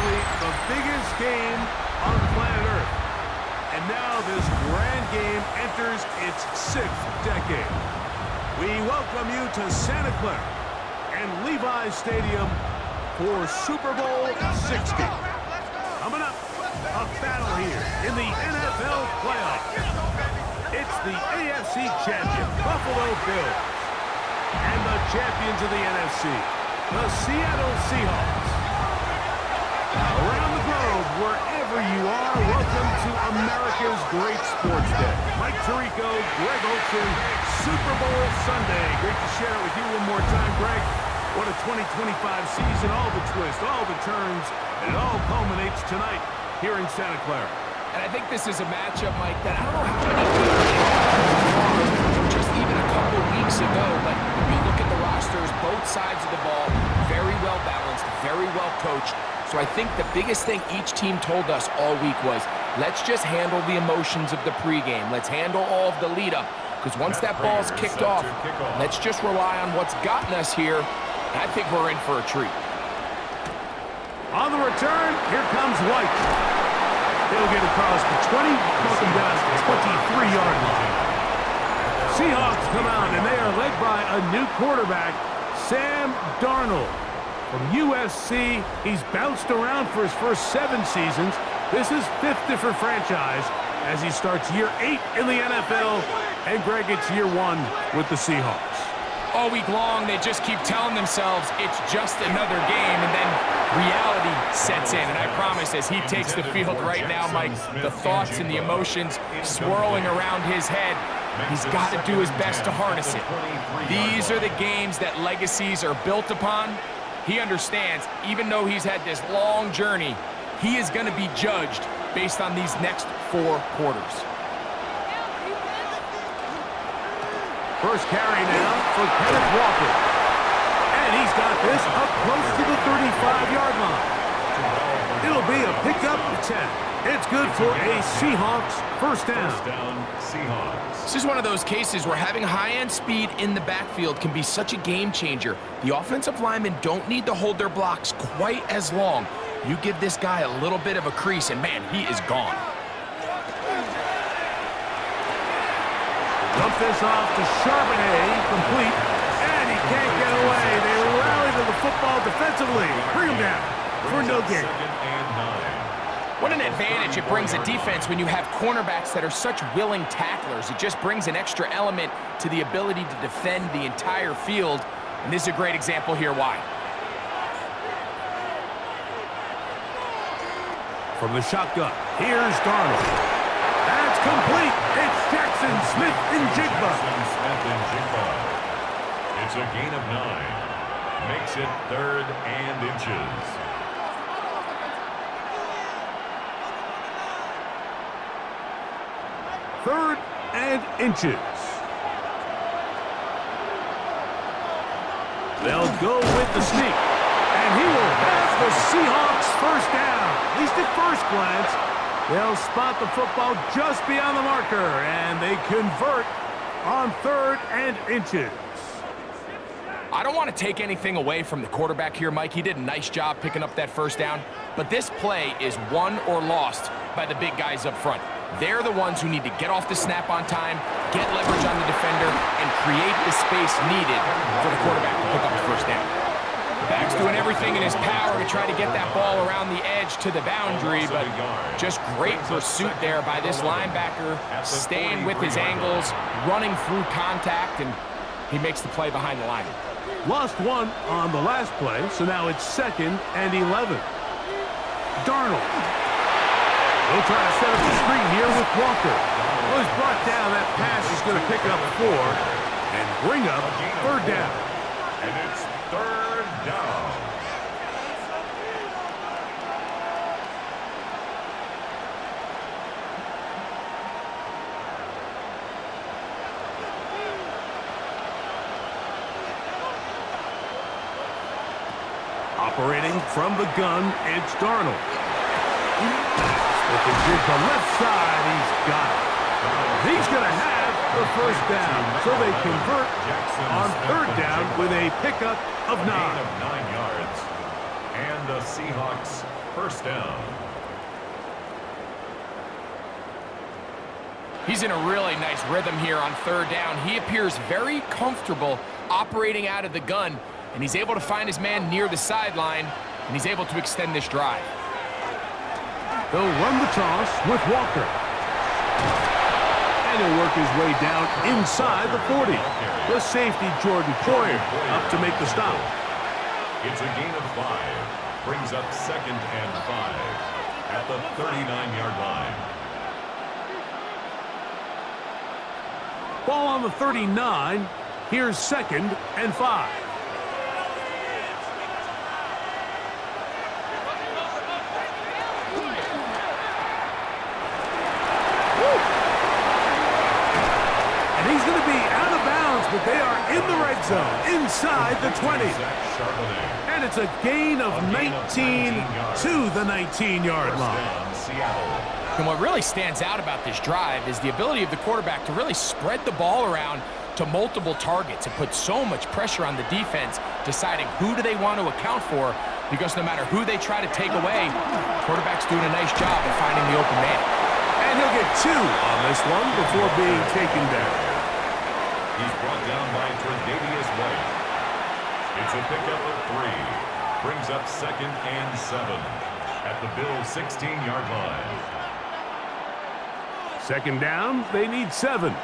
Probably the biggest game on planet Earth. And now this grand game enters its 6th decade. We welcome you to Santa Clara and Levi's Stadium for Super Bowl 60. Coming up, a battle here in the NFL playoffs. It's the AFC champion, Buffalo Bills, and the champions of the NFC, the Seattle Seahawks. Around the globe, wherever you are, welcome to America's great sports day. Mike Tirico, Greg Olson, Super Bowl Sunday. Great to share it with you one more time, Greg. What a 2025 season, all the twists, all the turns, and it all culminates tonight here in Santa Clara. And I think this is a matchup, Mike, that I don't know how many people just even a couple weeks ago, but you look at the rosters, both sides of the ball, very well balanced, very well coached. So I think the biggest thing each team told us all week was, let's just handle the emotions of the pregame. Let's handle all of the lead-up. Because once that ball's kicked off, let's just rely on what's gotten us here. And I think we're in for a treat. On the return, here comes White. He'll get across the 20, welcome down to the 23-yard line. Seahawks come out, and they are led by a new quarterback, Sam Darnold. From USC, he's bounced around for his first 7 seasons. This is 5th different franchise as he starts year 8 in the NFL. And Greg, it's year 1 with the Seahawks. All week long, they just keep telling themselves it's just another game, and then reality sets in. And I promise, as he takes the field right now, Mike, the thoughts and the emotions swirling around his head, he's got to do his best to harness it. These are the games that legacies are built upon. He understands, even though he's had this long journey, he is going to be judged based on these next 4 quarters. First carry now for Kenneth Walker. And he's got this up close to the 35-yard line. It'll be a pickup of 10. It's good for a Seahawks first down. This is one of those cases where having high-end speed in the backfield can be such a game changer. The offensive linemen don't need to hold their blocks quite as long. You give this guy a little bit of a crease, and man, he is gone. Dump this off to Charbonnet, complete, and he can't get away. They rally to the football defensively. Bring him down for no gain. What an advantage it brings a defense when you have cornerbacks that are such willing tacklers. It just brings an extra element to the ability to defend the entire field, and this is a great example here why. From the shotgun, here's Darnold. That's complete. It's Jackson Smith-Njigba. It's a gain of 9. Makes it 3rd and inches. Third and inches. They'll go with the sneak. And he will have the Seahawks first down. At least at first glance, they'll spot the football just beyond the marker, and they convert on 3rd and inches. I don't want to take anything away from the quarterback here, Mike. He did a nice job picking up that first down, but this play is won or lost by the big guys up front. They're the ones who need to get off the snap on time, get leverage on the defender, and create the space needed for the quarterback to pick up the first down. The back's doing everything in his power to try to get that ball around the edge to the boundary, but just great pursuit there by this linebacker, staying with his angles, running through contact, and he makes the play behind the line. Lost 1 on the last play, so now it's 2nd and 11. Darnold. They'll try to set up the screen here with Walker. Well, he's brought down. That pass is going to pick up 4 and bring up 3rd down. And it's 3rd down. Operating from the gun, it's Darnold. The left side, he's got it. He's going to have the first down. So they convert on 3rd down with a pickup of 9. Gain of 9 yards. And the Seahawks first down. He's in a really nice rhythm here on third down. He appears very comfortable operating out of the gun, and he's able to find his man near the sideline, and he's able to extend this drive. He'll run the toss with Walker. And he'll work his way down inside the 40. The safety, Jordan Poyer, up to make the stop. It's a gain of 5. Brings up 2nd and 5 at the 39-yard line. Ball on the 39. Here's 2nd and 5. And he's going to be out of bounds, but they are in the red zone, inside the 20. And it's a gain of 19 to the 19-yard line. And what really stands out about this drive is the ability of the quarterback to really spread the ball around to multiple targets and put so much pressure on the defense, deciding who do they want to account for, because no matter who they try to take away, the quarterback's doing a nice job of finding the open man. And he'll get 2 on this one before being taken down. He's brought down by Tre'Davious White. It's a pickup of 3. Brings up 2nd and 7 at the Bills' 16-yard line. 2nd down, they need 7.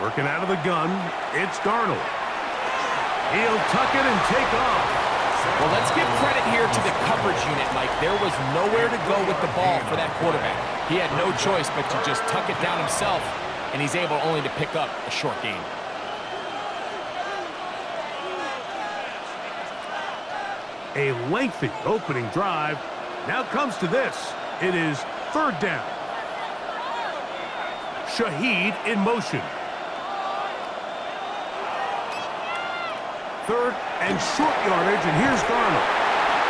Working out of the gun, it's Darnold. He'll tuck it and take off. Well, let's give credit here to the coverage unit, Mike. There was nowhere to go with the ball for that quarterback. He had no choice but to just tuck it down himself, and he's able only to pick up a short gain. A lengthy opening drive. Now comes to this. It is 3rd down. Shaheed in motion. 3rd and short yardage, and here's Darnold.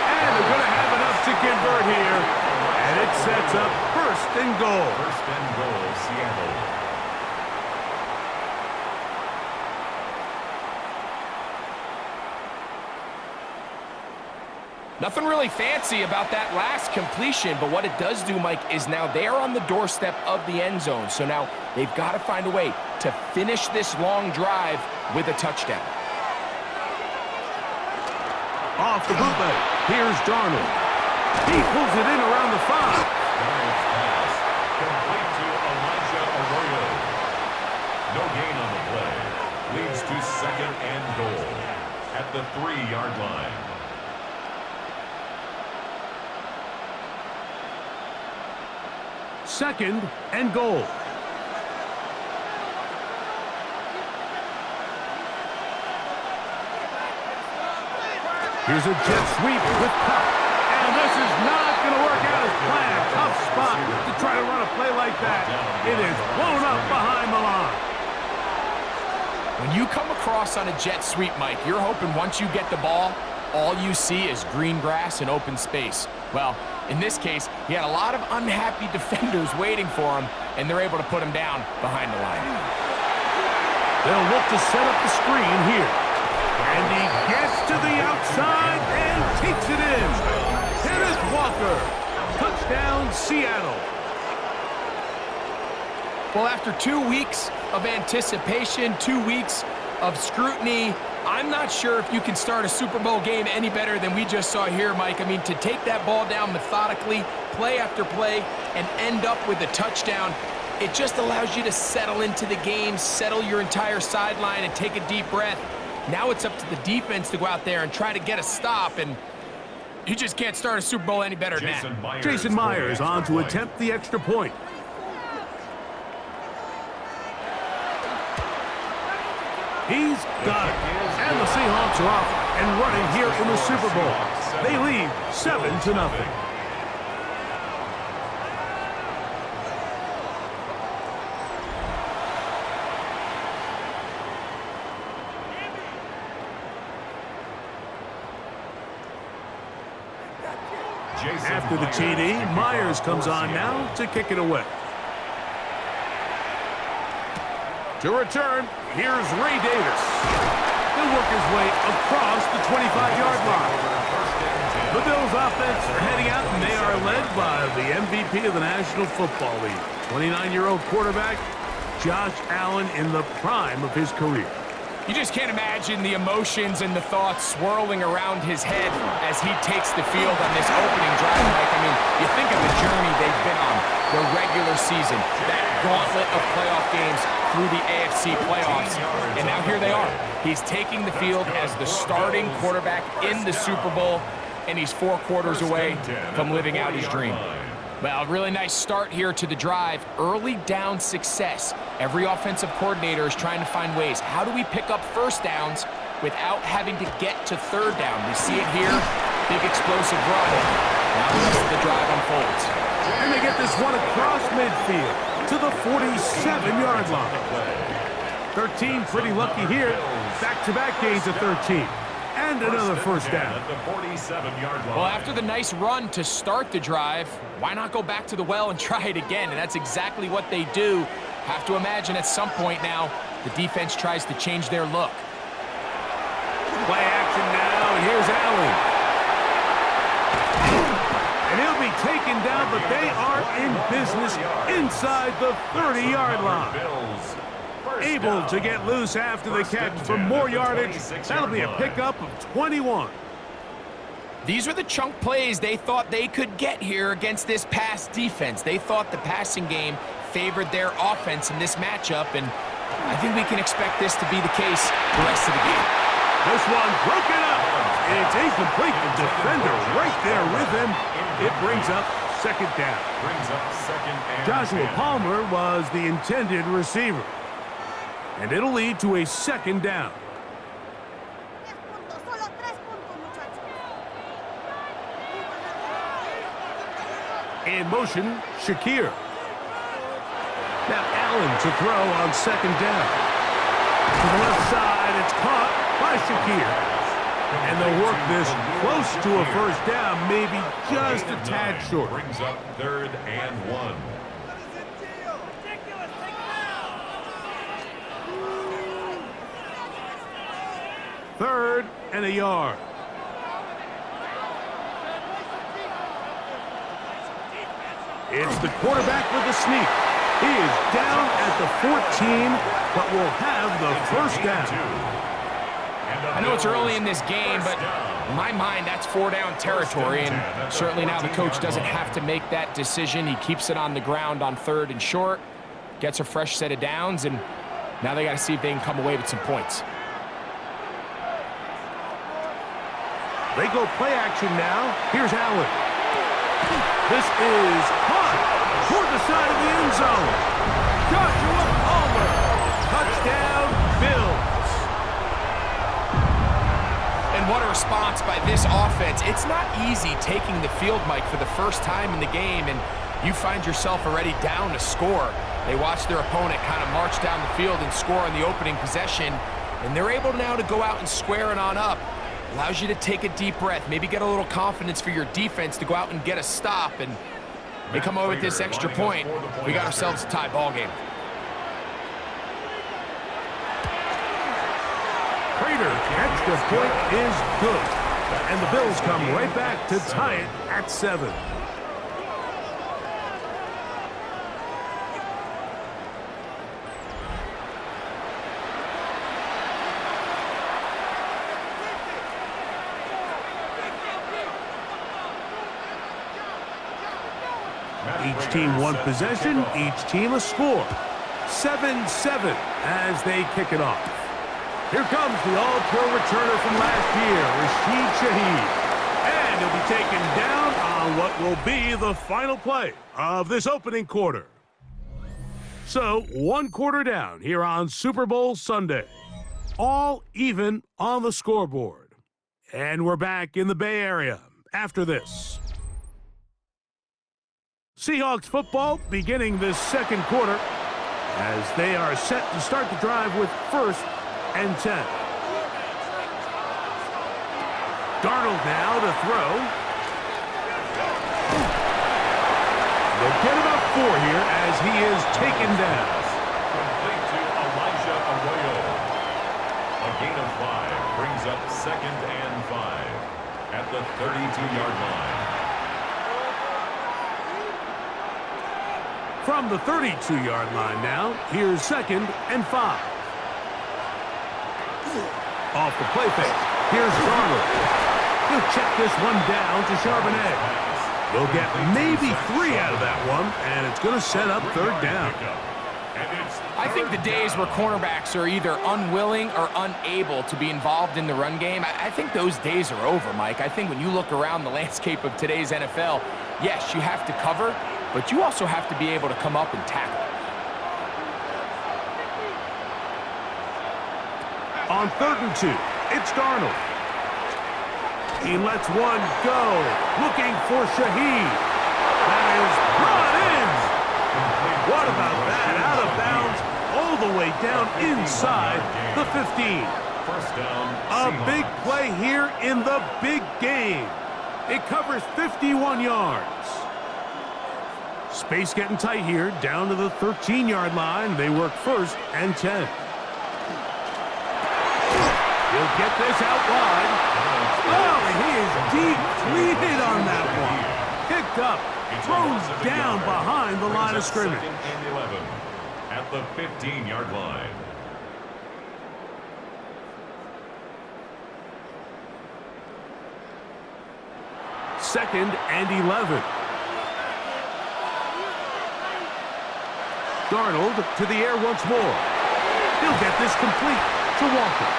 And they're going to have enough to convert here. And it sets up 1st and goal. 1st and goal, Seattle. Nothing really fancy about that last completion, but what it does do, Mike, is now they're on the doorstep of the end zone. So now they've got to find a way to finish this long drive with a touchdown. Off the bootleg. Here's Darnold. He pulls it in around the 5. Darnold's pass complete to Elijah Arroyo. No gain on the play. Leads to 2nd and goal at the 3-yard line. 2nd and goal. Here's a jet sweep with Cup. And this is not going to work out as planned. Tough spot to try to run a play like that. It is blown up behind the line. When you come across on a jet sweep, Mike, you're hoping once you get the ball, all you see is green grass and open space. Well, in this case, he had a lot of unhappy defenders waiting for him, and they're able to put him down behind the line. They'll look to set up the screen here. And he gets to the outside and takes it in. Kenneth Walker. Touchdown, Seattle. Well, after 2 weeks of anticipation, 2 weeks of scrutiny, I'm not sure if you can start a Super Bowl game any better than we just saw here, Mike. I mean, to take that ball down methodically, play after play, and end up with a touchdown, it just allows you to settle into the game, settle your entire sideline, and take a deep breath. Now it's up to the defense to go out there and try to get a stop, and you just can't start a Super Bowl any better than that. Jason Myers on to attempt the extra point. He's got it. And the Seahawks are off and running here in the Super Bowl. They lead 7-0. After the TD, Myers comes on now to kick it away. To return, here's Ray Davis. He'll work his way across the 25-yard line. The Bills offense are heading out, and they are led by the MVP of the National Football League, 29-year-old quarterback Josh Allen in the prime of his career. You just can't imagine the emotions and the thoughts swirling around his head as he takes the field on this opening drive, Mike. I mean, you think of the journey they've been on, the regular season, that gauntlet of playoff games through the AFC playoffs, and now here they are. He's taking the field as the starting quarterback in the Super Bowl, and he's 4 quarters away from living out his dream. Well, a really nice start here to the drive. Early down success. Every offensive coordinator is trying to find ways. How do we pick up first downs without having to get to third down? We see it here. Big explosive run. Now the rest of the drive unfolds. And they get this one across midfield to the 47-yard line. 13 pretty lucky here. Back-to-back gains of 13. And another first down. Well, after the nice run to start the drive, why not go back to the well and try it again? And that's exactly what they do. Have to imagine at some point now, the defense tries to change their look. Play action now, and here's Allen. And he'll be taken down, but they are in business inside the 30-yard line. Able to get loose after the catch for more yardage. That'll be a pickup of 21. These were the chunk plays they thought they could get here against this pass defense. They thought the passing game favored their offense in this matchup, and I think we can expect this to be the case the rest of the game. This one broken up. It's incomplete. The defender right there with him. It brings up second down. Joshua Palmer was the intended receiver. And it'll lead to a second down. In motion, Shakir. Now Allen to throw on second down. To the left side, it's caught by Shakir. And they'll work this close to a first down, maybe just a tad short. Brings up 3rd and 1. Third and a yard. It's the quarterback with the sneak. He is down at the 14, but will have the first down. I know it's early in this game, but in my mind, that's 4-down territory, and certainly now the coach doesn't have to make that decision. He keeps it on the ground on 3rd and short, gets a fresh set of downs, and now they got to see if they can come away with some points. They go play action now. Here's Allen. This is caught toward the side of the end zone. Joshua Palmer. Touchdown, Bills. And what a response by this offense. It's not easy taking the field, Mike, for the first time in the game, and you find yourself already down to score. They watch their opponent kind of march down the field and score on the opening possession, and they're able now to go out and square it on up. Allows you to take a deep breath, maybe get a little confidence for your defense to go out and get a stop, and they come away with this extra point. We got ourselves a tie ball game. Prater, extra point is good. And the Bills come right back to tie it at 7. Each team one possession, each team a score. 7-7 as they kick it off. Here comes the all-pro returner from last year, Rashid Shaheed. And he'll be taken down on what will be the final play of this opening quarter. So, 1 quarter down here on Super Bowl Sunday. All even on the scoreboard. And we're back in the Bay Area after this. Seahawks football beginning this second quarter as they are set to start the drive with 1st and 10. Darnold now to throw. They'll get about 4 here as he is taken down. Complete to at the 32-yard line. From the 32-yard line now, here's 2nd and 5. Off the play fake, here's Darnold. He'll check this one down to Charbonnet. They'll get maybe 3 out of that one, and it's going to set up 3rd down. I think the days where cornerbacks are either unwilling or unable to be involved in the run game, I think those days are over, Mike. I think when you look around the landscape of today's NFL, yes, you have to cover, but you also have to be able to come up and tackle. On 3rd and 2, it's Darnold. He lets one go, looking for Shaheed. That is brought in. What about that? Out of bounds, all the way down inside the 15. First down, A big play here in the big game. It covers 51 yards. Space getting tight here, down to the 13-yard line. They work 1st and 10. He'll get this out wide. Oh, he is depleted on that one. Picked up, thrown down behind the line of scrimmage. 2nd and 11 at the 15-yard line. Second and 11. Darnold to the air once more. He'll get this complete to Walker.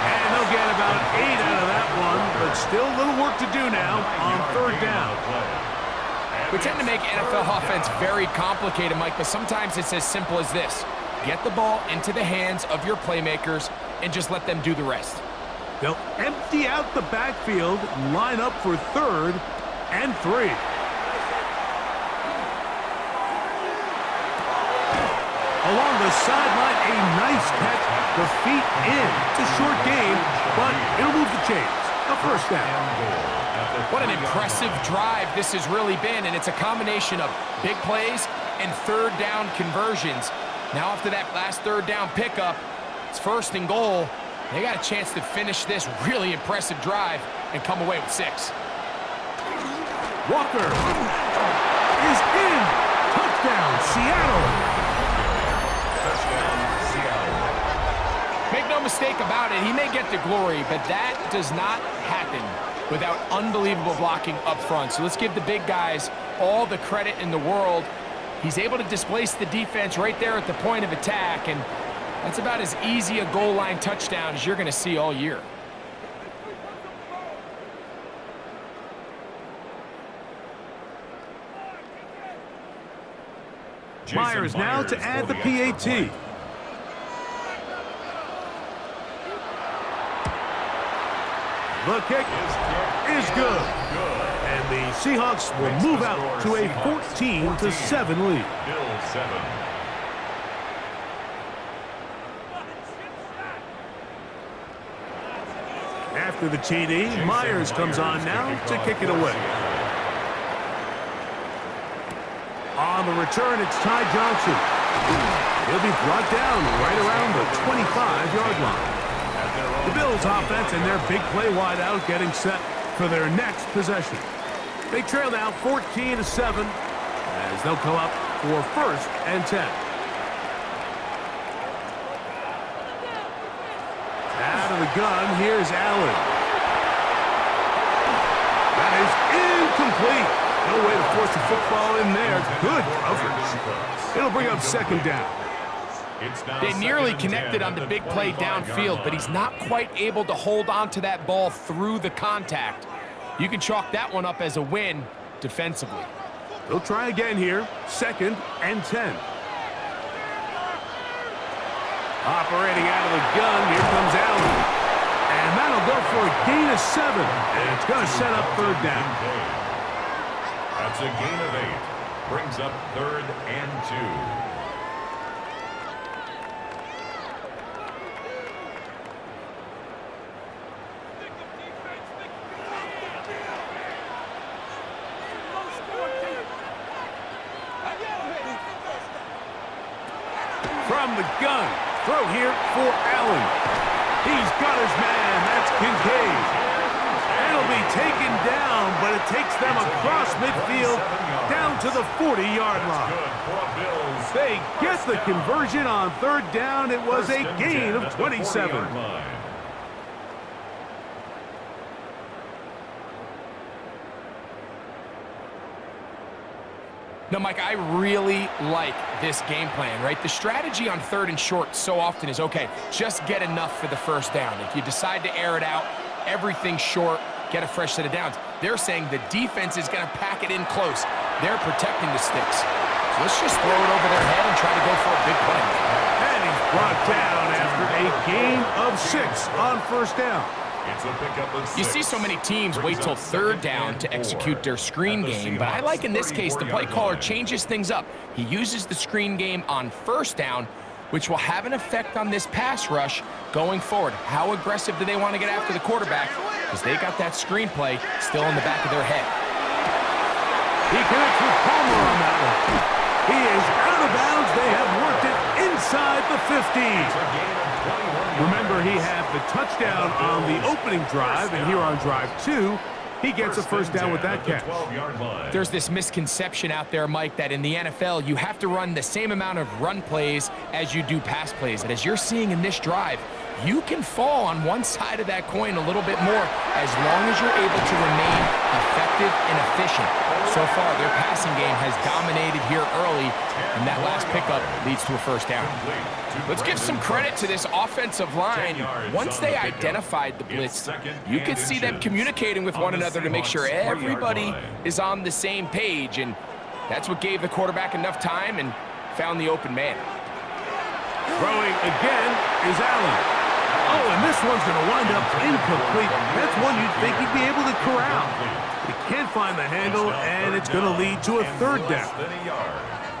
And they'll get about 8 out of that one, but still a little work to do now on 3rd down. We tend to make NFL offense very complicated, Mike, but sometimes it's as simple as this. Get the ball into the hands of your playmakers and just let them do the rest. They'll empty out the backfield, line up for 3rd and 3. Along the sideline, a nice catch. The feet in. It's a short game, but it'll move the chains. A 1st down. What an impressive drive this has really been, and it's a combination of big plays and 3rd down conversions. Now after that last 3rd down pickup, it's 1st and goal. They got a chance to finish this really impressive drive and come away with 6. Walker is in. Touchdown, Seattle. Make no mistake about it, he may get the glory, but that does not happen without unbelievable blocking up front. So let's give the big guys all the credit in the world. He's able to displace the defense right there at the point of attack, and that's about as easy a goal line touchdown as you're going to see all year. Myers now to add the PAT. The kick is good. And the Seahawks will move out to a 14-7 lead. Bills 7. After the TD, Myers comes on now to kick it away. On the return, it's Ty Johnson. He'll be brought down right around the 25-yard line. The Bills offense and their big play wideout getting set for their next possession. They trail now 14-7 as they'll come up for 1st and 10. Out of the gun, here's Allen. That is incomplete. No way to force the football in there. Good coverage. It'll bring up 2nd down. They nearly connected on the big play downfield, but he's not quite able to hold on to that ball through the contact. You can chalk that one up as a win defensively. They'll try again here. 2nd and 10. Operating out of the gun, here comes Allen. And that'll go for a gain of 7. And it's going to set up 3rd down. That's a gain of 8. Brings up 3rd and 2. From the gun, throw here for Allen. He's got his man, that's Kincaid. It'll be taken down, but it takes them across midfield down to the 40-yard line. They get the conversion on third down. It was a gain of 27. Now, Mike, I really like this game plan, right? The strategy on third and short so often is, okay, just get enough for the first down. If you decide to air it out, everything short, get a fresh set of downs. They're saying the defense is going to pack it in close. They're protecting the sticks. So let's just throw it over their head and try to go for a big play. And he's brought down after a gain of 6 on first down. It's a pickup of 6. You see so many teams wait till third down to execute their screen game, but I like in this case the play caller changes things up. He uses the screen game on first down, which will have an effect on this pass rush going forward. How aggressive do they want to get after the quarterback? Because they got that screen play still in the back of their head. He connects with Palmer on that one. He is out of bounds. They have worked it inside the 50. Remember, he had the touchdown on the opening drive, and here on drive 2, he gets a first down with that catch. There's this misconception out there, Mike, that in the NFL, you have to run the same amount of run plays as you do pass plays. And as you're seeing in this drive, you can fall on one side of that coin a little bit more as long as you're able to remain effective and efficient. So far, their passing game has dominated here early, and that last pickup leads to a first down. Let's give some credit to this offensive line. Once they identified the blitz, you could see them communicating with one another to make sure everybody is on the same page, and that's what gave the quarterback enough time and found the open man. Throwing again is Allen. Oh, and this one's going to wind up incomplete. That's one you'd think he'd be able to corral. He can't find the handle, and it's going to lead to a third down.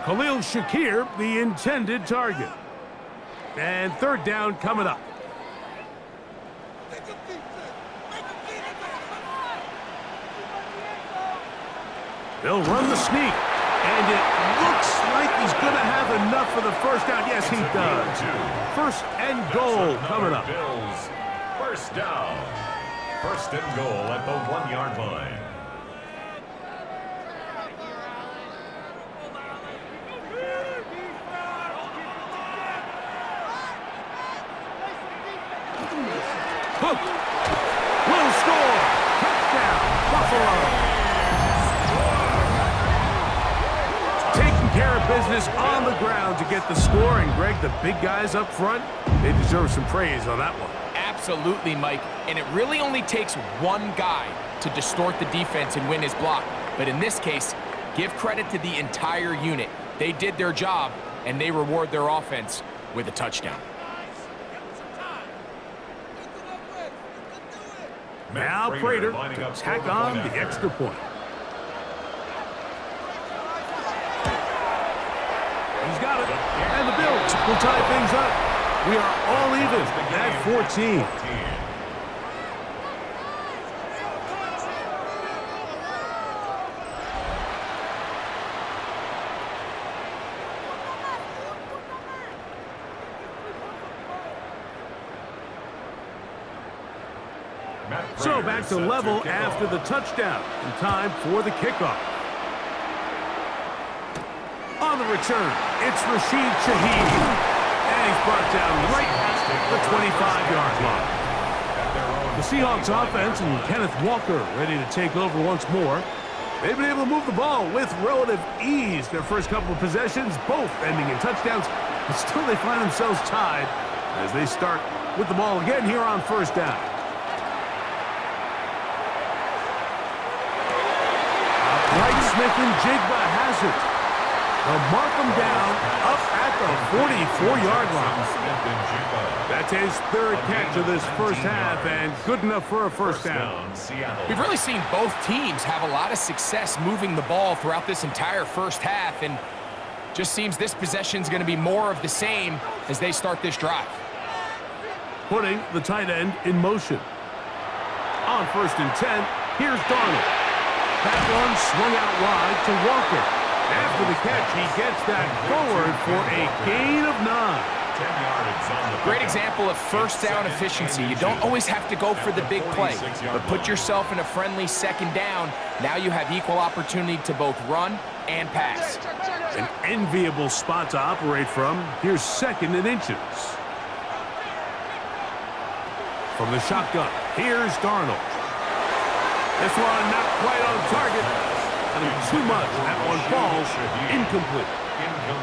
Khalil Shakir, the intended target. And third down coming up. They'll run the sneak. And it looks like he's going to have enough for the first down. Yes, he does. First and goal coming up. First down. First and goal at the 1-yard line. Hook. Will score. Touchdown. Buffalo. Care of business on the ground to get the score. And Greg, the big guys up front, they deserve some praise on that one. Absolutely, Mike. And it really only takes one guy to distort the defense and win his block. But in this case, give credit to the entire unit. They did their job, and they reward their offense with a touchdown. Now Prater to tack on the extra point. He's got it, and the Bills will tie things up. We are all even at 14. So back to level after the touchdown, and time for the kickoff. On the return, it's Rashid Shaheed. And he's brought down right at the 25-yard line. The Seahawks offense and Kenneth Walker ready to take over once more. They've been able to move the ball with relative ease. Their first couple of possessions, both ending in touchdowns, but still they find themselves tied as they start with the ball again here on first down. Right, Smith and Jigba has it. They'll mark him down up at the 44-yard line. That's his third catch of this first half, and good enough for a first down. We've really seen both teams have a lot of success moving the ball throughout this entire first half, and just seems this possession's going to be more of the same as they start this drive. Putting the tight end in motion. On 1st and 10, here's Darnold. That one swung out wide to Walker. After the catch, he gets that forward for a gain of 9. yards on the Great pickup. example of first down efficiency. You don't always have to go for the big play, but put yourself in a friendly second down. Now you have equal opportunity to both run and pass. An enviable spot to operate from. Here's second and inches. From the shotgun, here's Darnold. This one not quite on target. Too much. That one falls incomplete.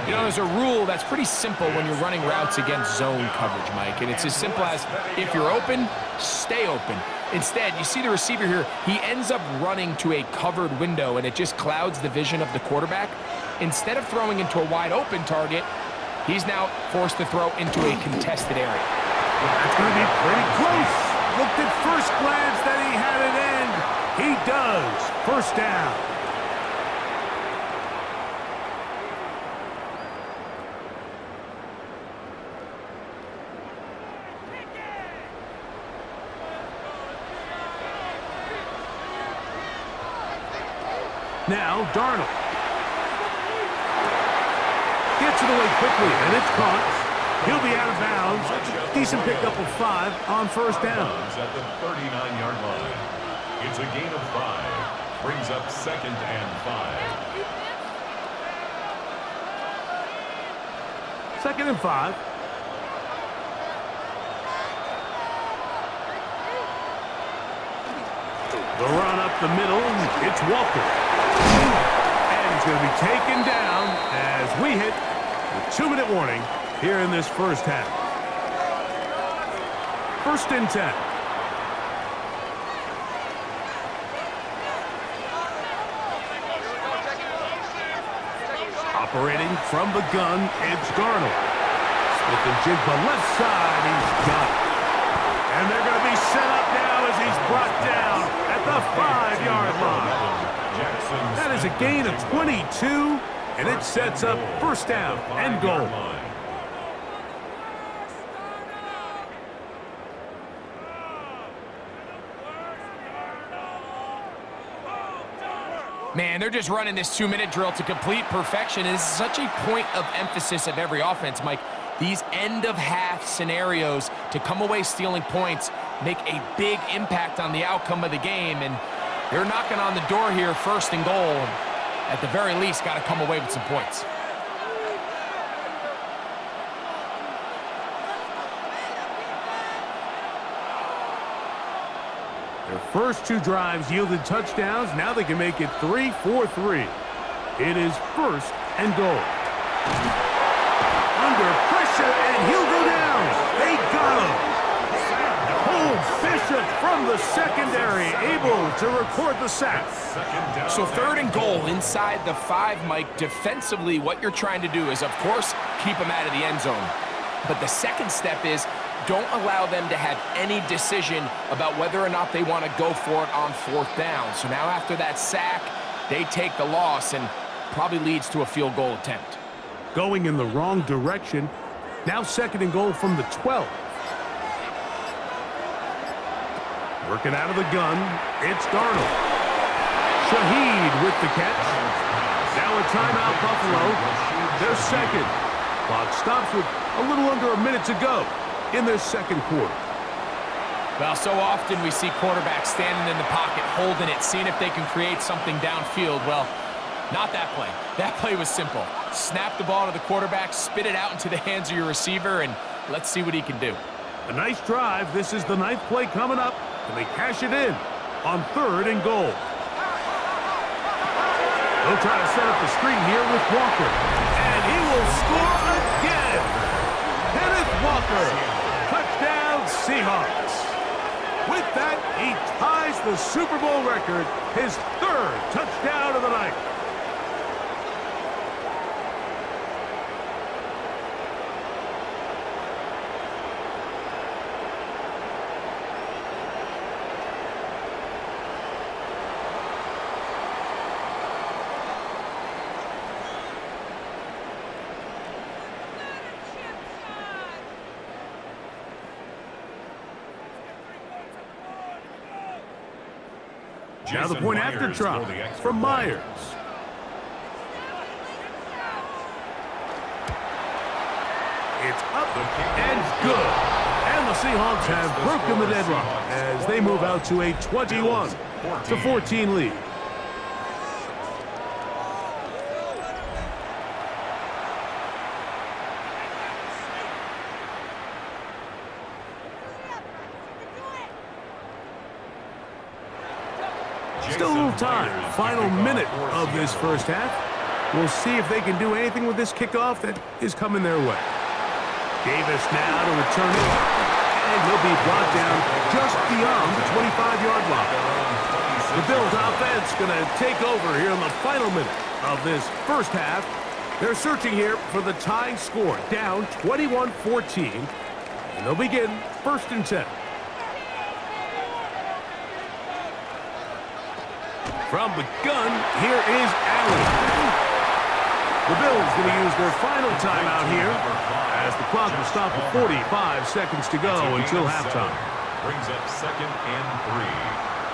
You know, there's a rule that's pretty simple when you're running routes against zone coverage, Mike, and it's as simple as if you're open, stay open. Instead, you see the receiver here, he ends up running to a covered window, and it just clouds the vision of the quarterback. Instead of throwing into a wide open target, he's now forced to throw into a contested area. That's going to be pretty close. Looked at first glance that he had it end. He does. First down. Now, Darnold. Gets it away quickly, and it's caught. He'll be out of bounds. Decent pickup of 5 on first down. At the 39-yard line. It's a gain of 5. Brings up second and 5. Second and 5. The run up the middle. It's Walker. And he's going to be taken down as we hit the 2-minute warning here in this first half. First and 10. Operating from the gun, it's Darnold. Smith and Jigba left side, he's got it. And they're going to be set up now as he's brought down at the 5-yard line. That is a gain of 22, and it sets up first down and goal. Man, they're just running this 2-minute drill to complete perfection. It is such a point of emphasis of every offense, Mike. These end-of-half scenarios to come away stealing points make a big impact on the outcome of the game, and they're knocking on the door here, first and goal. At the very least, got to come away with some points. Their first 2 drives yielded touchdowns. Now they can make it 3-4-3. It is first and goal. Under pressure, and he'll go down. They got him. Cole Bishop from the secondary, able to record the sack. So third and goal inside the 5, Mike. Defensively, what you're trying to do is, of course, keep them out of the end zone. But the second step is don't allow them to have any decision about whether or not they want to go for it on 4th down. So now after that sack, they take the loss and probably leads to a field goal attempt. Going in the wrong direction. Now second and goal from the 12. Working out of the gun, it's Darnold. Shaheed with the catch. Now a timeout, Buffalo. Their second. Clock stops with a little under a minute to go in this second quarter. Well, so often we see quarterbacks standing in the pocket, holding it, seeing if they can create something downfield. Well, not that play. That play was simple. Snap the ball to the quarterback, spit it out into the hands of your receiver, and let's see what he can do. A nice drive. This is the 9th play coming up, and they cash it in on 3rd and goal. They'll try to set up the screen here with Walker, and he will score again. Kenneth Walker, touchdown Seahawks. With that, he ties the Super Bowl record, his 3rd touchdown of the night. Now the point after drop from Myers. It's up and good. And the Seahawks have broken the deadlock as they move out to a 21-14 lead. Still a little time. Final minute of this first half. We'll see if they can do anything with this kickoff that is coming their way. Davis now to return it. And he'll be brought down just beyond the 25-yard line. The Bills offense going to take over here in the final minute of this first half. They're searching here for the tying score, down 21-14. And they'll begin 1st and 10. From the gun, here is Allen. The Bills going to use their final timeout here as the clock will stop at 45 seconds to go until halftime. Brings up 2nd and 3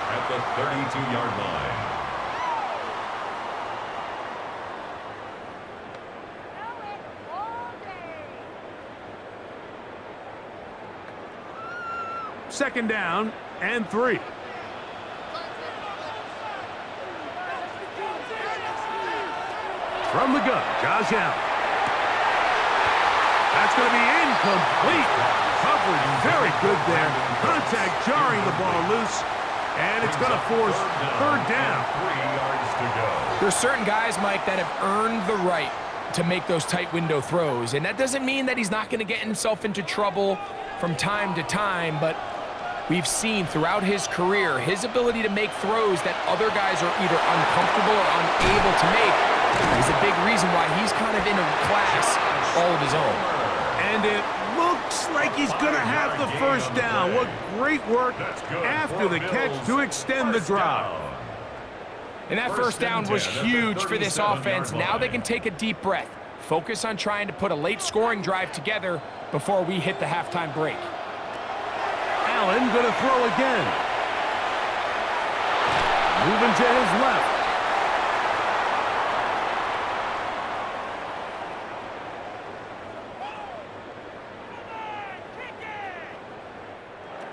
at the 32-yard line. Second down and 3. From the gun, Josh Allen. That's going to be incomplete. Covered very good there. Contact jarring the ball loose. And it's going to force 3rd down. 3 yards to go. There's certain guys, Mike, that have earned the right to make those tight window throws. And that doesn't mean that he's not going to get himself into trouble from time to time, but we've seen throughout his career his ability to make throws that other guys are either uncomfortable or unable to make is a big reason why he's kind of in a class all of his own. And it looks like he's going to have the 1st down. What great work after the catch to extend the drive. And that 1st down was huge for this offense. Now they can take a deep breath, focus on trying to put a late scoring drive together before we hit the halftime break. Allen going to throw again. Moving to his left.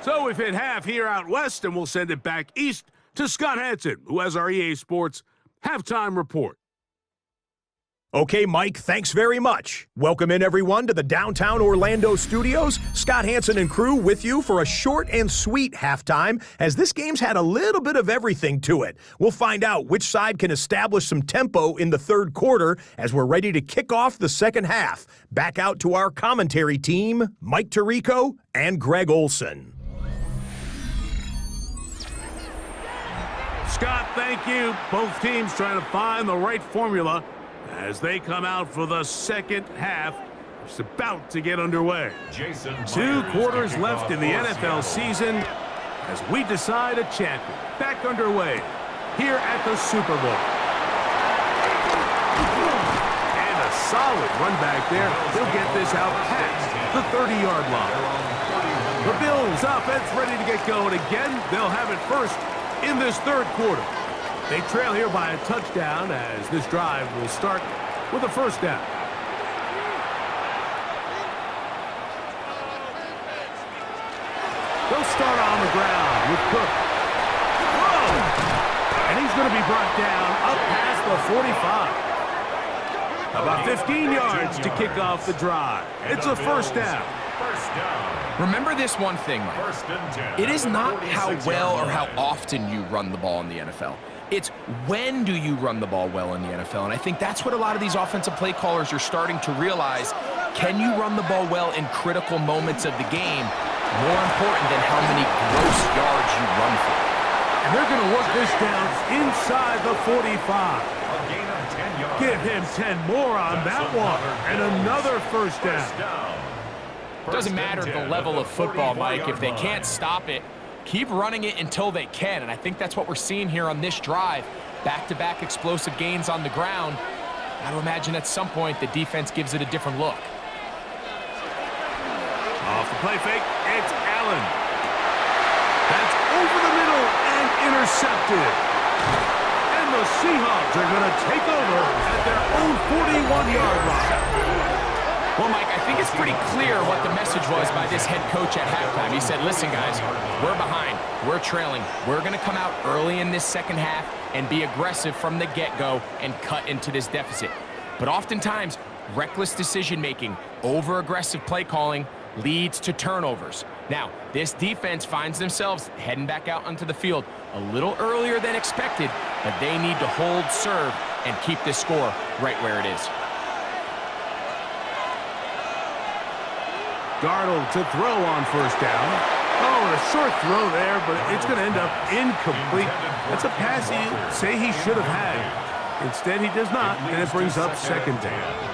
So we've hit half here out west, and we'll send it back east to Scott Hansen, who has our EA Sports halftime report. Okay, Mike, thanks very much. Welcome in, everyone, to the downtown Orlando studios. Scott Hansen and crew with you for a short and sweet halftime, as this game's had a little bit of everything to it. We'll find out which side can establish some tempo in the 3rd quarter as we're ready to kick off the 2nd half. Back out to our commentary team, Mike Tirico and Greg Olson. Scott, thank you. Both teams trying to find the right formula as they come out for the 2nd half. It's about to get underway. 2 quarters left in the NFL season as we decide a champion. Back underway here at the Super Bowl. And a solid run back there. He'll get this out past the 30-yard line. The Bills offense ready to get going again. They'll have it first in this 3rd quarter. They trail here by a touchdown as this drive will start with a 1st down. They'll start on the ground with Cook. Whoa! And he's going to be brought down up past the 45. About 15 yards to kick off the drive. It's a 1st down. Remember this one thing, Mike. It is not how well or how often you run the ball in the NFL. It's when do you run the ball well in the NFL. And I think that's what a lot of these offensive play callers are starting to realize. Can you run the ball well in critical moments of the game? More important than how many gross yards you run for. And they're going to work this down inside the 45. Give him 10 more on that one. And another 1st down. Doesn't matter the level of football, Mike. If they can't stop it, keep running it until they can. And I think that's what we're seeing here on this drive. Back-to-back explosive gains on the ground. Got to imagine at some point the defense gives it a different look. Off the play fake, it's Allen. That's over the middle and intercepted. And the Seahawks are going to take over at their own 41-yard line. Well, Mike, I think it's pretty clear what the message was by this head coach at halftime. He said, listen, guys, we're behind. We're trailing. We're going to come out early in this second half and be aggressive from the get-go and cut into this deficit. But oftentimes, reckless decision-making, over-aggressive play calling leads to turnovers. Now, this defense finds themselves heading back out onto the field a little earlier than expected, but they need to hold serve and keep this score right where it is. Darnold to throw on first down. Oh, and a short throw there, but it's going to end up incomplete. That's a pass you say he should have had. Instead, he does not, and it brings up second down.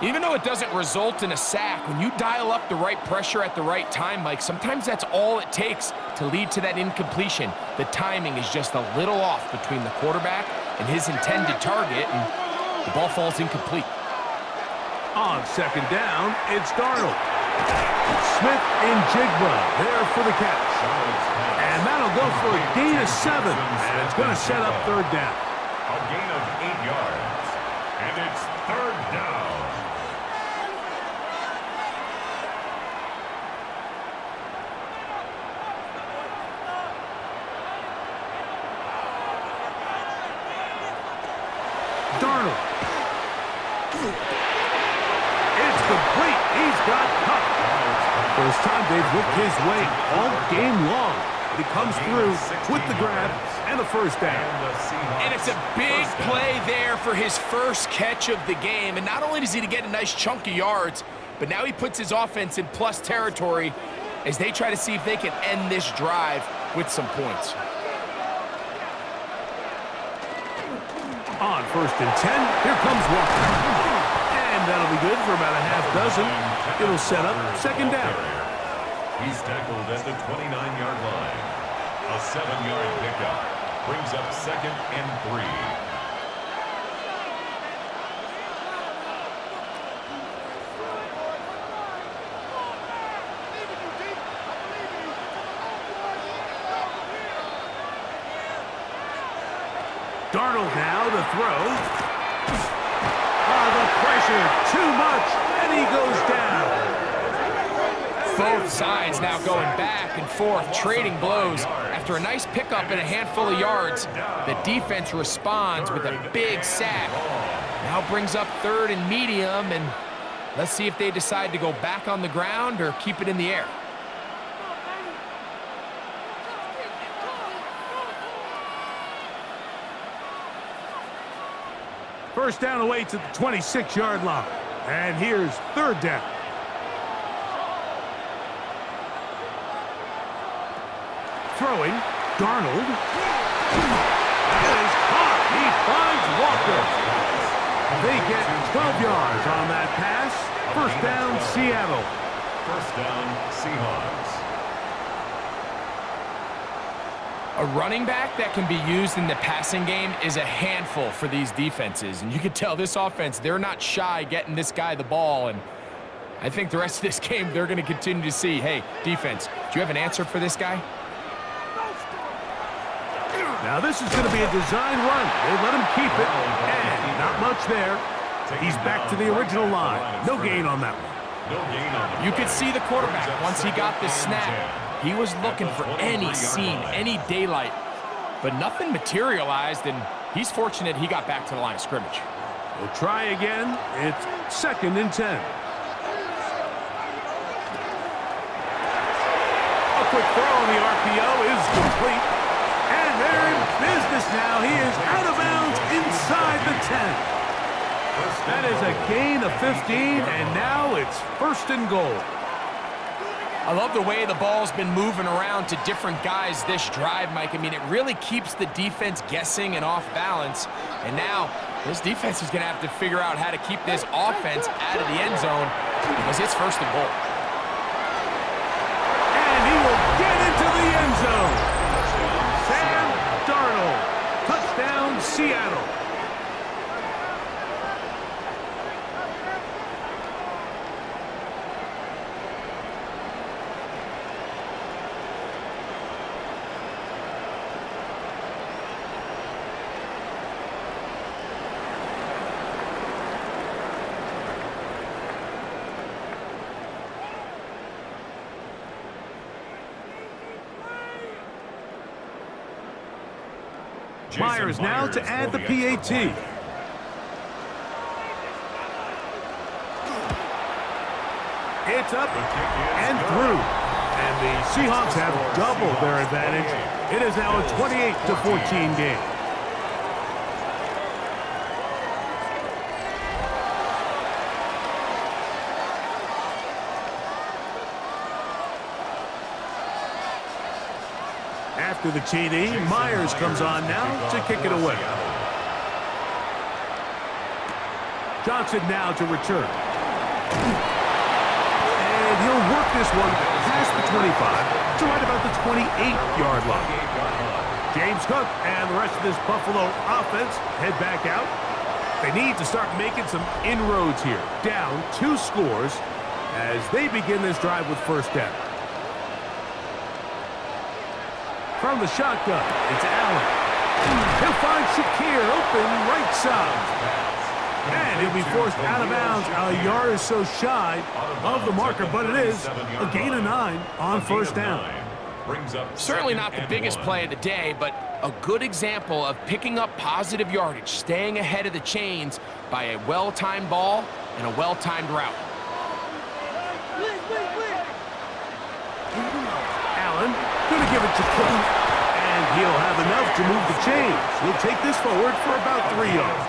Even though it doesn't result in a sack, when you dial up the right pressure at the right time, Mike, sometimes that's all it takes to lead to that incompletion. The timing is just a little off between the quarterback and his intended target, and the ball falls incomplete. On second down, it's Darnold. Smith and Jigba there for the catch. And that'll go for a gain of 7, and it's going to set up third down. A gain of 8 yards, and it's third down. Darnold. It's complete. He's got cut. First time they've looked his way all game long. He comes through with the grab and the first down. And it's a big play there for his first catch of the game. And not only does he get a nice chunk of yards, but now he puts his offense in plus territory as they try to see if they can end this drive with some points. On first and 10, here comes Walker. And that'll be good for about a half dozen. It'll set up second down. He's tackled at the 29-yard line. A 7-yard pickup brings up second and 3. Darnold now to throw. The pressure, too much, and he goes down. Both sides now going back and forth, trading blows. After a nice pickup and a handful of yards, the defense responds with a big sack. Now brings up third and medium, and let's see if they decide to go back on the ground or keep it in the air. First down awaits at the 26-yard line. And here's third down. Throwing, Darnold. That is caught. He finds Walker. They get 12 yards on that pass. First down, Seattle. First down, Seahawks. A running back that can be used in the passing game is a handful for these defenses. And you can tell this offense, they're not shy getting this guy the ball. And I think the rest of this game, they're going to continue to see, hey, defense, do you have an answer for this guy? Now this is going to be a design run. They let him keep it, and not much there. He's back to the original line. No gain on that one. You could see the quarterback once he got the snap. He was looking for any scene, any daylight, but nothing materialized, and he's fortunate he got back to the line of scrimmage. We'll try again. It's second and 10. A quick throw on the RPO is complete. And they're in business now. He is out of bounds inside the 10. That is a gain of 15, and now it's first and goal. I love the way the ball's been moving around to different guys this drive, Mike. I mean, it really keeps the defense guessing and off balance. And now this defense is going to have to figure out how to keep this offense out of the end zone because it's first and goal. And he will get into the end zone. Sam Darnold. Touchdown, Seattle. Myers now to add the PAT. It's up and through. And the Seahawks have doubled their advantage. It is now a 28-14 game. After the TD, Myers comes on now to kick it away. Johnson now to return. And he'll work this one past the 25 to right about the 28-yard line. James Cook and the rest of this Buffalo offense head back out. They need to start making some inroads here. Down 2 scores as they begin this drive with first down. From the shotgun, it's Allen. He'll find Shakir open right side. And he'll be forced out of bounds a yard or so shy of the marker, but it is a gain of 9 on first down. Certainly not the biggest play of the day, but a good example of picking up positive yardage, staying ahead of the chains by a well-timed ball and a well-timed route. Allen going to give it to Cook, and he'll have enough to move the chains. He'll take this forward for about 3 yards.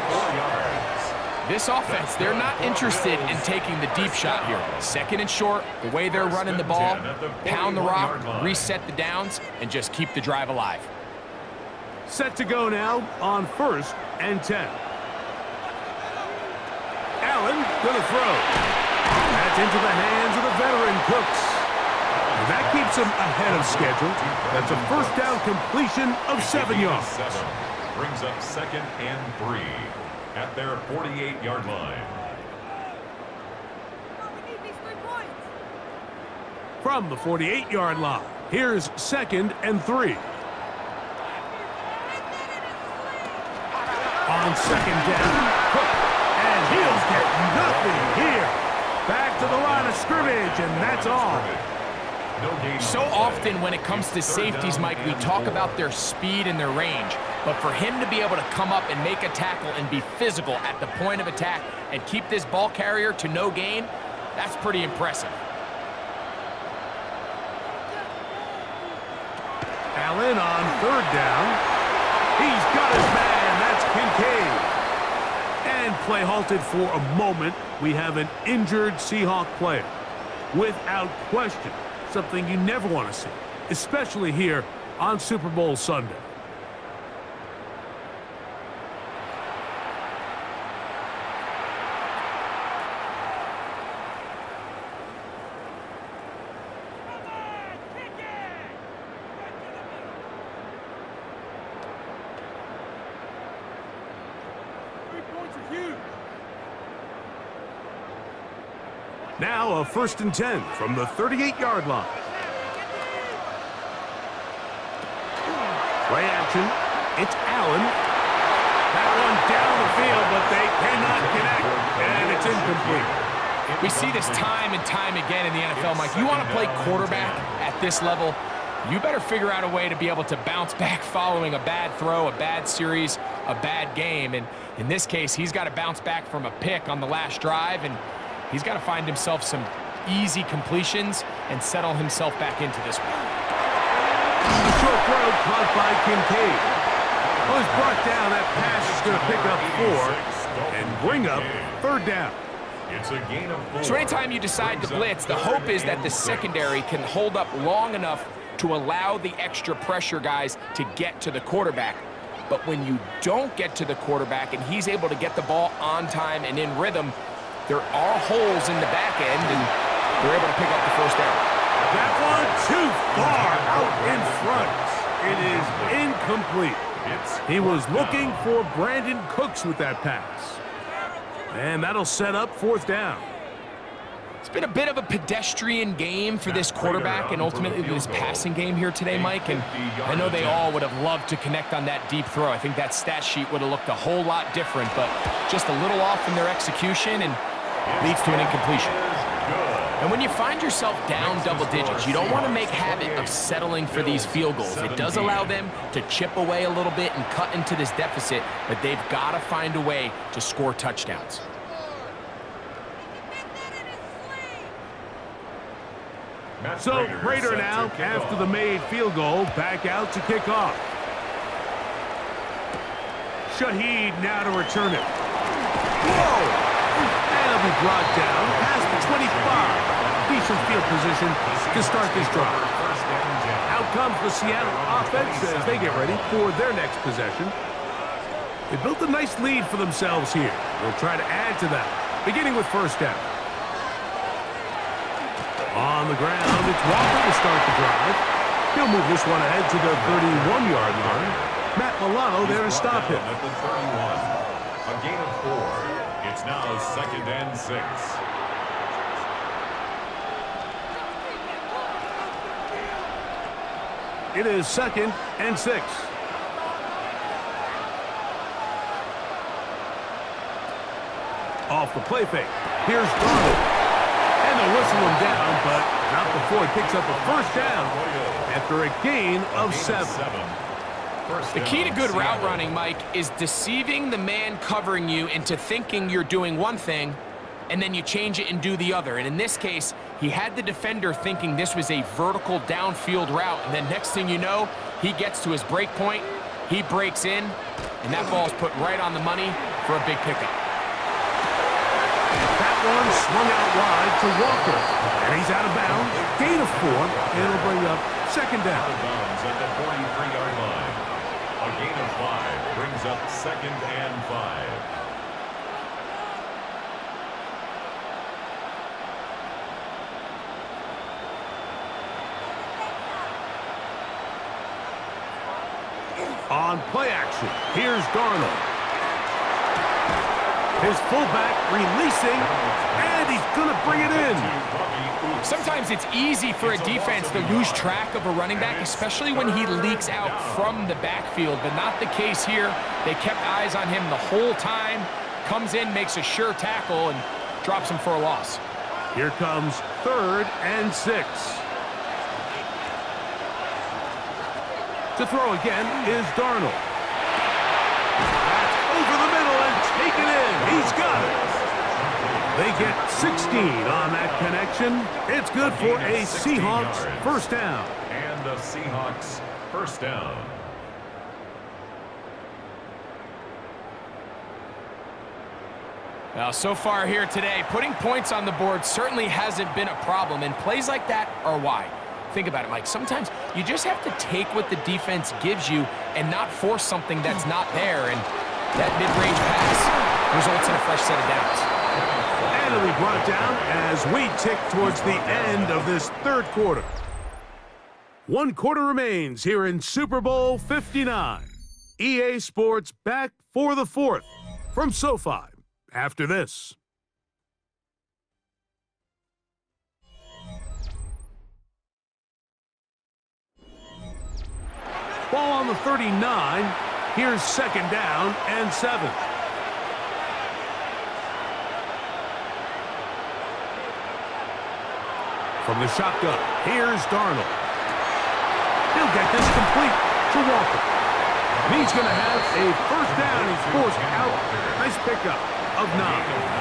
This offense, they're not interested in taking the deep shot here. Second and short, the way they're running the ball, pound the rock, reset the downs, and just keep the drive alive. Set to go now on first and 10. Allen going to throw. That's into the hands of the veteran Cooks. And that keeps him ahead of schedule. That's a first down completion of 7 yards. Brings up second and 3 at their 48-yard line. From the 48-yard line, here's second and 3. On second down, Cook, and he'll get nothing here. Back to the line of scrimmage, and that's all. So often when it comes to safeties, Mike, we talk about their speed and their range. But for him to be able to come up and make a tackle and be physical at the point of attack and keep this ball carrier to no gain, that's pretty impressive. Allen on third down. He's got his man. That's Kincaid. And play halted for a moment. We have an injured Seahawk player. Without question, something you never want to see, especially here on Super Bowl Sunday. Now a first and 10 from the 38-yard line. Play action. It's Allen. That one down the field, but they cannot connect, and it's incomplete. We see this time and time again in the NFL, Mike. You want to play quarterback at this level, you better figure out a way to be able to bounce back following a bad throw, a bad series, a bad game. And in this case, he's got to bounce back from a pick on the last drive, and he's got to find himself some easy completions and settle himself back into this one. A short throw caught by Kincaid. Was brought down. That pass is going to pick up 4 and bring up third down. It's a gain of 4. So anytime you decide to blitz, the hope is that the secondary can hold up long enough to allow the extra pressure guys to get to the quarterback. But when you don't get to the quarterback and he's able to get the ball on time and in rhythm, there are holes in the back end, and they're able to pick up the first down. That one too far out in front. It is incomplete. He was looking for Brandon Cooks with that pass. And that'll set up fourth down. It's been a bit of a pedestrian game for this quarterback and ultimately this passing game here today, Mike. And I know they all would have loved to connect on that deep throw. I think that stat sheet would have looked a whole lot different, but just a little off in their execution and leads to an incompletion. And when you find yourself down double digits, you don't want to make habit of settling for these field goals. It does allow them to chip away a little bit and cut into this deficit, but they've got to find a way to score touchdowns. So Prater now, after the made field goal, back out to kick off. Shaheed now to return it. Whoa! And it'll be brought down past the 25. Decent field position to start this drive. Out comes the Seattle offense as they get ready for their next possession. They built a nice lead for themselves here. They'll try to add to that, beginning with first down. On the ground, it's Walker to start the drive. He'll move this one ahead to the 31-yard line. Matt Milano there to stop him. At the 31, a gain of 4. It's now 2nd and 6. It is 2nd and 6. Off the play fake. Here's Donald. And they'll whistle him down, but not before he picks up a first down after a gain of 7. The key to good route running, Mike, is deceiving the man covering you into thinking you're doing one thing, and then you change it and do the other. And in this case, he had the defender thinking this was a vertical downfield route, and then next thing you know, he gets to his break point, he breaks in, and that ball is put right on the money for a big pickup. That one swung out wide to Walker, and he's out of bounds. Gain of 4, and it'll bring up 2nd down. Out of bounds at the 43-yard line. A gain of 5 brings up 2nd and 5. On play action, here's Darnold. His fullback releasing, and he's going to bring it in. Sometimes it's easy for a defense to lose track of a running back, especially when he leaks out from the backfield, but not the case here. They kept eyes on him the whole time, comes in, makes a sure tackle, and drops him for a loss. Here comes 3rd and 6. To throw again is Darnold. That's over the middle and taken in. He's got it. They get 16 on that connection. It's good for a Seahawks first down. And a Seahawks first down. Now, so far here today, putting points on the board certainly hasn't been a problem, and plays like that are why. Think about it, Mike. Sometimes you just have to take what the defense gives you and not force something that's not there, and that mid-range pass results in a fresh set of downs. And it'll be brought down as we tick towards the end of this 3rd quarter. 1 quarter remains here in Super Bowl 59. EA Sports back for the 4th from SoFi after this. Ball on the 39. Here's 2nd down and 7. From the shotgun, here's Darnold. He'll get this complete to Walker. And he's going to have a first down. He's forced out. Nice pickup of 9.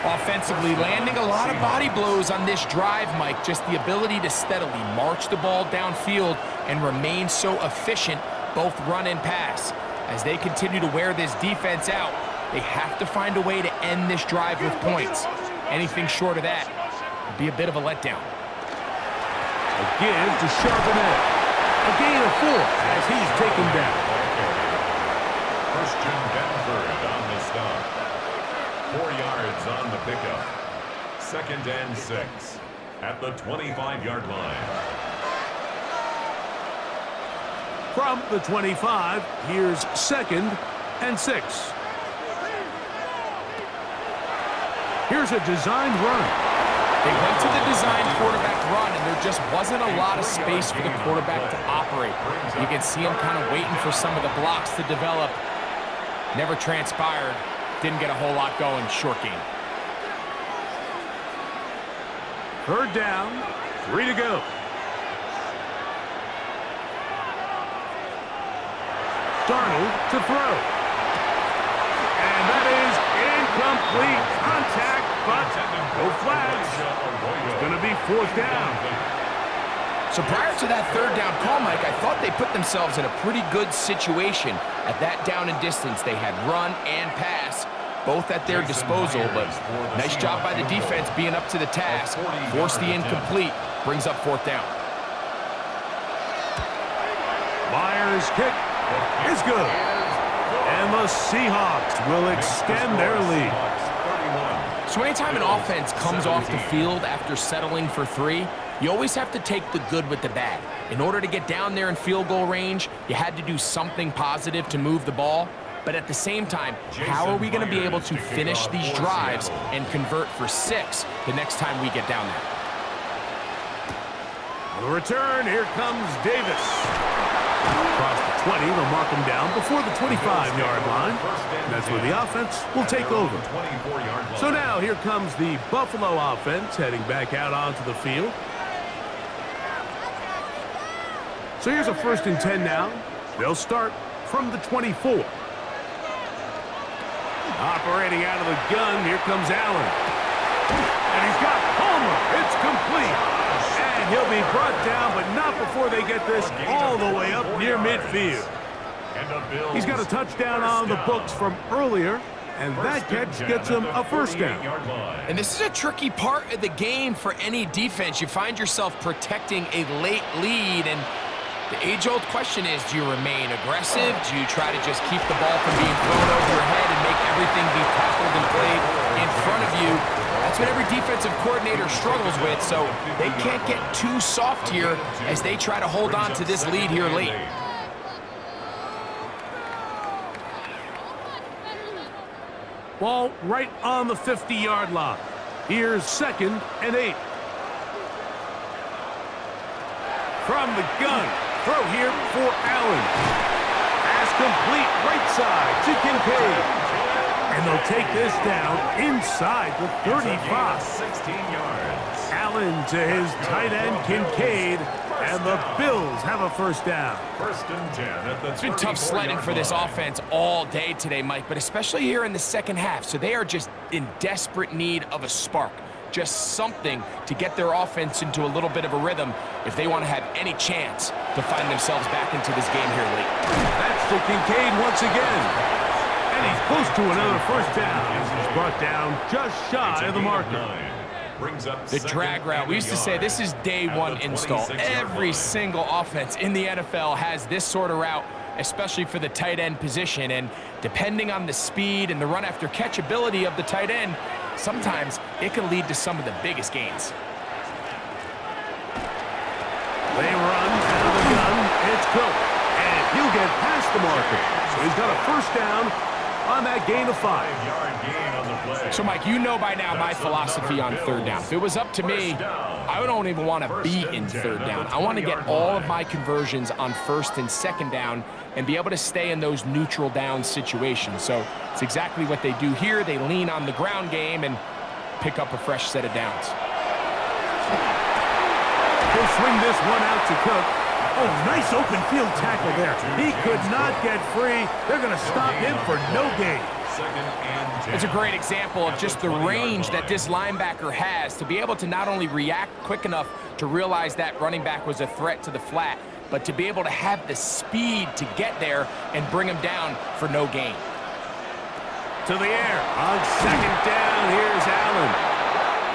Offensively, landing a lot of body blows on this drive, Mike. Just the ability to steadily march the ball downfield and remain so efficient, both run and pass. As they continue to wear this defense out, they have to find a way to end this drive with points. Anything short of that would be a bit of a letdown. Again to Charbonnet. A gain of 4 as he's taken down. Christian Benford on the stop. 4 yards on the pickup. 2nd and 6 at the 25-yard line. From the 25, here's 2nd and 6. Here's a designed run. They went to the designed quarterback run, and there just wasn't a lot of space for the quarterback to operate. You can see him kind of waiting for some of the blocks to develop. Never transpired. Didn't get a whole lot going. Short game. Third down, 3 to go. Darnold to throw. And that is incomplete. Contact, but no flags. It's going to be 4th down. So prior to that third down call, Mike, I thought they put themselves in a pretty good situation at that down and distance. They had run and pass, both at their disposal, but nice job by the defense being up to the task. Force the incomplete, brings up 4th down. Myers' kick is good. And the Seahawks will extend their lead. So anytime an offense comes off the field after settling for 3, you always have to take the good with the bad. In order to get down there in field goal range, you had to do something positive to move the ball. But at the same time, how are we going to be able to finish these drives and convert for 6 the next time we get down there? On the return, here comes Davis. Across the 20, they'll mark him down before the 25-yard line. That's where the offense will take over. So now here comes the Buffalo offense heading back out onto the field. So here's a 1st and 10 now. They'll start from the 24. Operating out of the gun, here comes Allen. And he's got Palmer. It's complete. And he'll be brought down, but not before they get this all the way up near midfield. He's got a touchdown on the books from earlier, and that catch gets him a 1st down. And this is a tricky part of the game for any defense. You find yourself protecting a late lead, and the age-old question is, do you remain aggressive? Do you try to just keep the ball from being thrown over your head and make everything be tackled and played in front of you? That's what every defensive coordinator struggles with, so they can't get too soft here as they try to hold on to this lead here late. Ball right on the 50-yard line. Here's 2nd and 8. From the gun, throw here for Allen. Pass complete right side to Kincaid. And they'll take this down inside the 35. 16 yards. Allen to his tight end, Kincaid. And the Bills have a 1st down. 1st and 10 at the It's been tough sledding for this offense all day today, Mike, but especially here in the second half. So they are just in desperate need of a spark. Just something to get their offense into a little bit of a rhythm if they want to have any chance to find themselves back into this game here late. That's to Kincaid once again. And he's close to another 1st down as he's brought down just shy of the marker. The drag route. We used to say this is day 1 install. Every single offense in the NFL has this sort of route, especially for the tight end position. And depending on the speed and the run after catch ability of the tight end, sometimes it can lead to some of the biggest gains. They run out of the gun. It's Cook. And he'll get past the marker. So he's got a 1st down on that gain of 5. So, Mike, you know by now my philosophy on 3rd down. If it was up to me, I don't even want to be in 3rd down. I want to get all of my conversions on 1st and 2nd down and be able to stay in those neutral down situations. So it's exactly what they do here. They lean on the ground game and pick up a fresh set of downs. He'll swing this one out to Cook. Oh, nice open field tackle there. He could not get free. They're going to stop him for no gain. It's a great example of just the range that this linebacker has to be able to not only react quick enough to realize that running back was a threat to the flat, but to be able to have the speed to get there and bring him down for no gain. To the air. On 2nd down, here's Allen.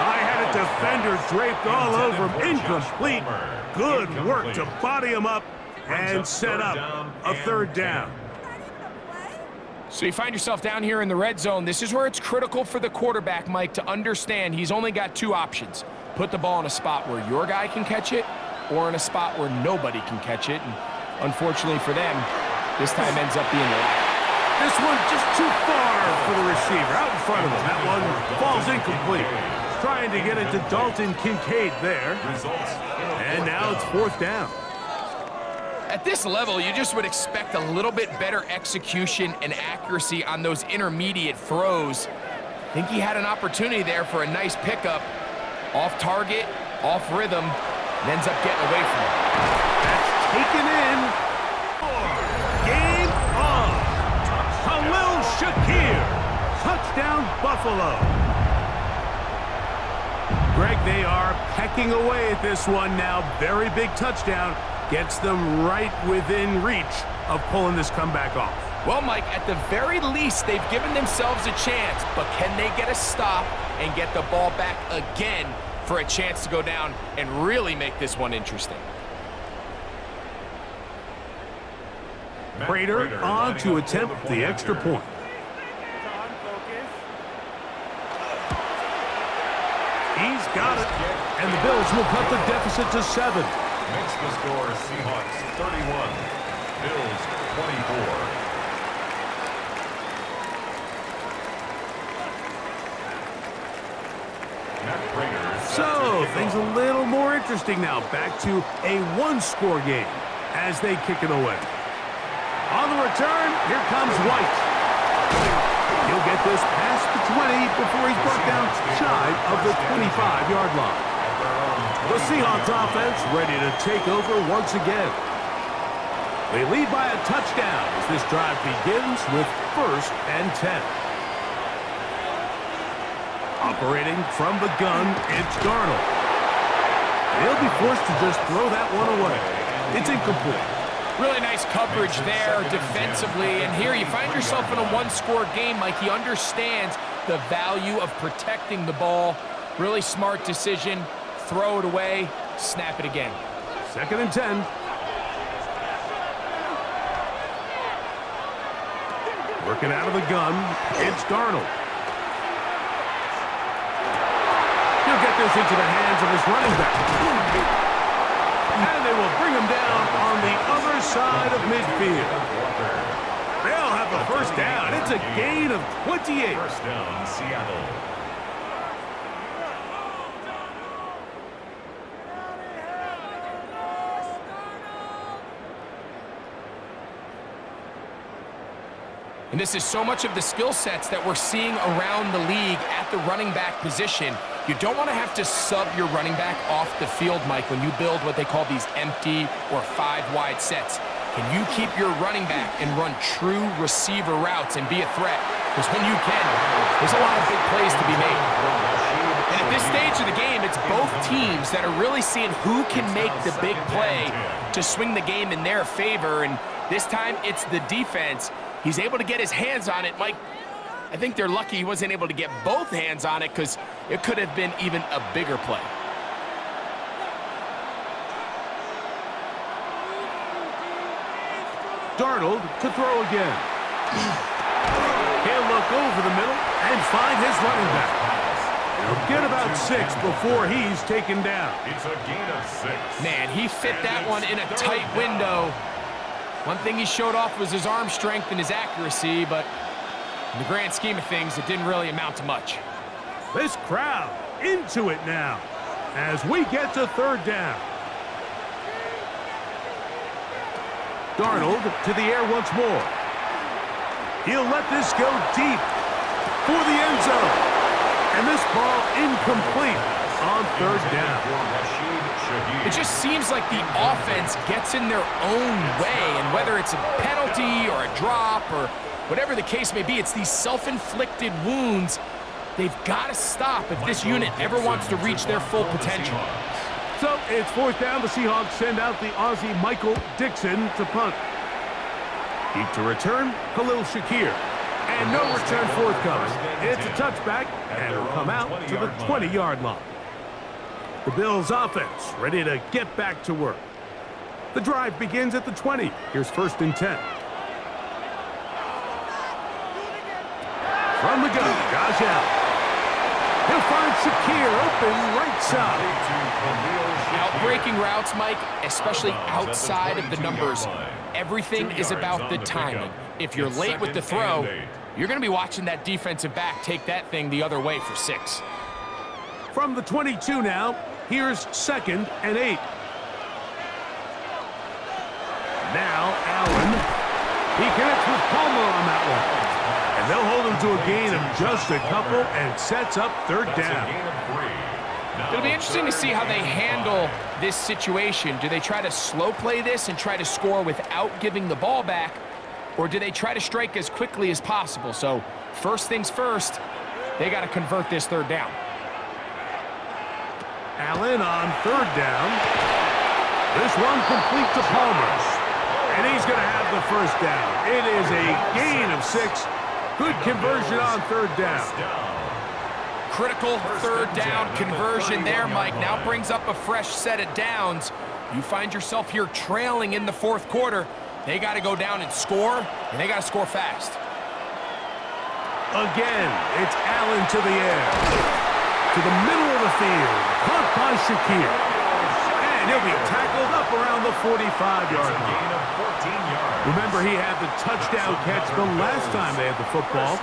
I had a defender draped all over him. Incomplete. Good work to body him up and set up a 3rd down. So you find yourself down here in the red zone. This is where it's critical for the quarterback, Mike, to understand he's only got 2 options. Put the ball in a spot where your guy can catch it or in a spot where nobody can catch it. And unfortunately for them, this time ends up being the latter. This one just too far for the receiver. Out in front of him. That one falls incomplete. Trying to get it to Dalton Kincaid there. And now it's 4th down. At this level, you just would expect a little bit better execution and accuracy on those intermediate throws. I think he had an opportunity there for a nice pickup. Off target, off rhythm, and ends up getting away from it. That's taken in. Game on. Khalil Shakir. Touchdown, Buffalo. Greg, they are pecking away at this one now. Very big touchdown. Gets them right within reach of pulling this comeback off. Well, Mike, at the very least, they've given themselves a chance, but can they get a stop and get the ball back again for a chance to go down and really make this one interesting? Prater on to attempt the extra point. He's got it, and the Bills will cut the deficit to 7. Makes the score Seahawks 31, Bills 24. So, things a little more interesting now. Back to a one-score game as they kick it away. On the return, here comes White. He'll get this past the 20 before he's brought down shy of the 25-yard line. The Seahawks offense ready to take over once again. They lead by a touchdown as this drive begins with 1st and 10. Operating from the gun, it's Darnold. He'll be forced to just throw that one away. It's incomplete. Really nice coverage there defensively. And here you find yourself in a one-score game. Mike, he understands the value of protecting the ball. Really smart decision. Throw it away, snap it again. 2nd and 10. Working out of the gun, it's Darnold. He'll get this into the hands of his running back. And they will bring him down on the other side of midfield. They'll have a 1st down. It's a gain of 28. 1st down, Seattle. And this is so much of the skill sets that we're seeing around the league at the running back position. You don't want to have to sub your running back off the field, Mike, when you build what they call these empty or 5-wide sets. Can you keep your running back and run true receiver routes and be a threat? Because when you can, there's a lot of big plays to be made. And at this stage of the game, it's both teams that are really seeing who can make the big play to swing the game in their favor. And this time, it's the defense. He's able to get his hands on it. Mike, I think they're lucky he wasn't able to get both hands on it because it could have been even a bigger play. Darnold to throw again. He'll look over the middle and find his running back. He'll get about 6 before he's taken down. It's a gain of 6. Man, he fit that one in a tight window. One thing he showed off was his arm strength and his accuracy, but in the grand scheme of things, it didn't really amount to much. This crowd into it now as we get to 3rd down. Darnold to the air once more. He'll let this go deep for the end zone. And this ball incomplete on 3rd down. It just seems like the offense gets in their own way, and whether it's a penalty or a drop or whatever the case may be, it's these self-inflicted wounds. They've got to stop if this unit ever wants to reach their full potential. So it's 4th down. The Seahawks send out the Aussie Michael Dixon to punt. Deep to return, Khalil Shakir. And no return forthcoming. It's a touchback, and it'll come out to the 20-yard line. The Bills offense ready to get back to work. The drive begins at the 20. Here's 1st and 10. From the gun, Josh Allen. He'll find Shakir open right side. Out-breaking routes, Mike, especially outside of the numbers. Everything is about the timing. If you're late with the throw, you're going to be watching that defensive back take that thing the other way for 6. From the 22 now, here's 2nd and 8. Now Allen. He connects with Palmer on that one. And they'll hold him to a gain of just a couple and sets up 3rd down. It'll be interesting to see how they handle this situation. Do they try to slow play this and try to score without giving the ball back, or do they try to strike as quickly as possible? So first things first, they got to convert this third down. Allen on third down. This one complete to Palmer. And he's going to have the first down. It is a gain of 6. Good conversion on third down. Critical third down conversion there, Mike. Now brings up a fresh set of downs. You find yourself here trailing in the fourth quarter. They got to go down and score, and they got to score fast. Again, it's Allen to the air. To the middle of the field. Caught by Shakir. And he'll be tackled up around the 45-yard line. Remember, he had the touchdown catch the last time they had the football.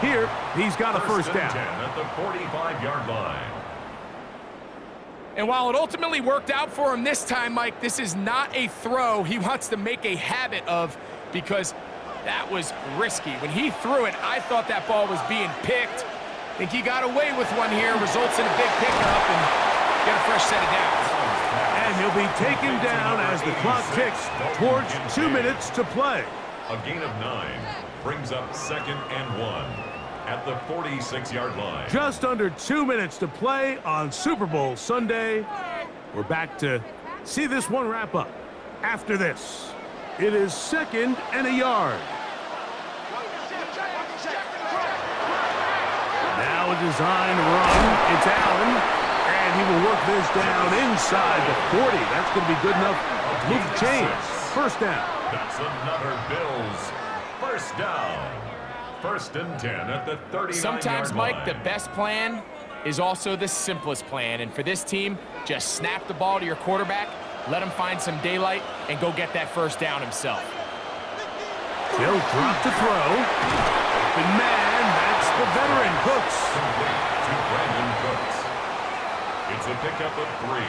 Here, he's got a first down. At the 45-yard line. And while it ultimately worked out for him this time, Mike, this is not a throw he wants to make a habit of, because that was risky. When he threw it, I thought that ball was being picked. I think he got away with one here, results in a big pickup, and get a fresh set of downs. And he'll be taken down as the clock ticks towards 2 minutes to play. A gain of 9 brings up 2nd and 1 at the 46-yard line. Just under 2 minutes to play on Super Bowl Sunday. We're back to see this one wrap up. After this, it is 2nd and a yard. Now a design run. It's Allen. And he will work this down inside the 40. That's going to be good enough to move the chains. First down. That's another Bills first down. 1st and 10 at the 39-yard line. Sometimes, Mike, the best plan is also the simplest plan. And for this team, just snap the ball to your quarterback, let him find some daylight, and go get that first down himself. He'll drop to throw. Open man, that's the veteran Cooks. Complete to Brandon Cooks. It's a pickup of 3.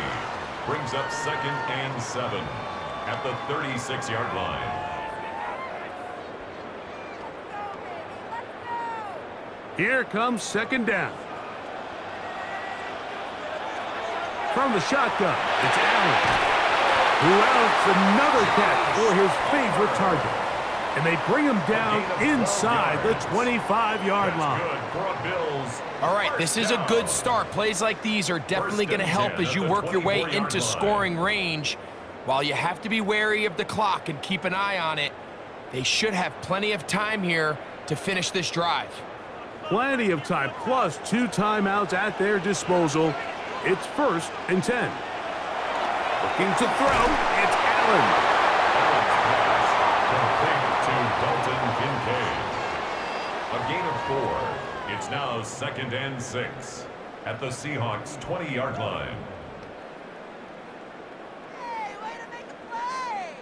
Brings up 2nd and 7 at the 36-yard line. Here comes 2nd down. From the shotgun, it's Allen, who outs another catch for his favorite target. And they bring him down inside the 25-yard line. Good for a Bills. All right, this is a good start. Plays like these are definitely going to help as you work your way into scoring range. While you have to be wary of the clock and keep an eye on it, they should have plenty of time here to finish this drive. Plenty of time, plus 2 timeouts at their disposal. It's 1st and 10. Looking to throw, it's Allen. Dalton Kincaid. A gain of 4. It's now 2nd and 6 at the Seahawks 20-yard line. Hey, way to make a play!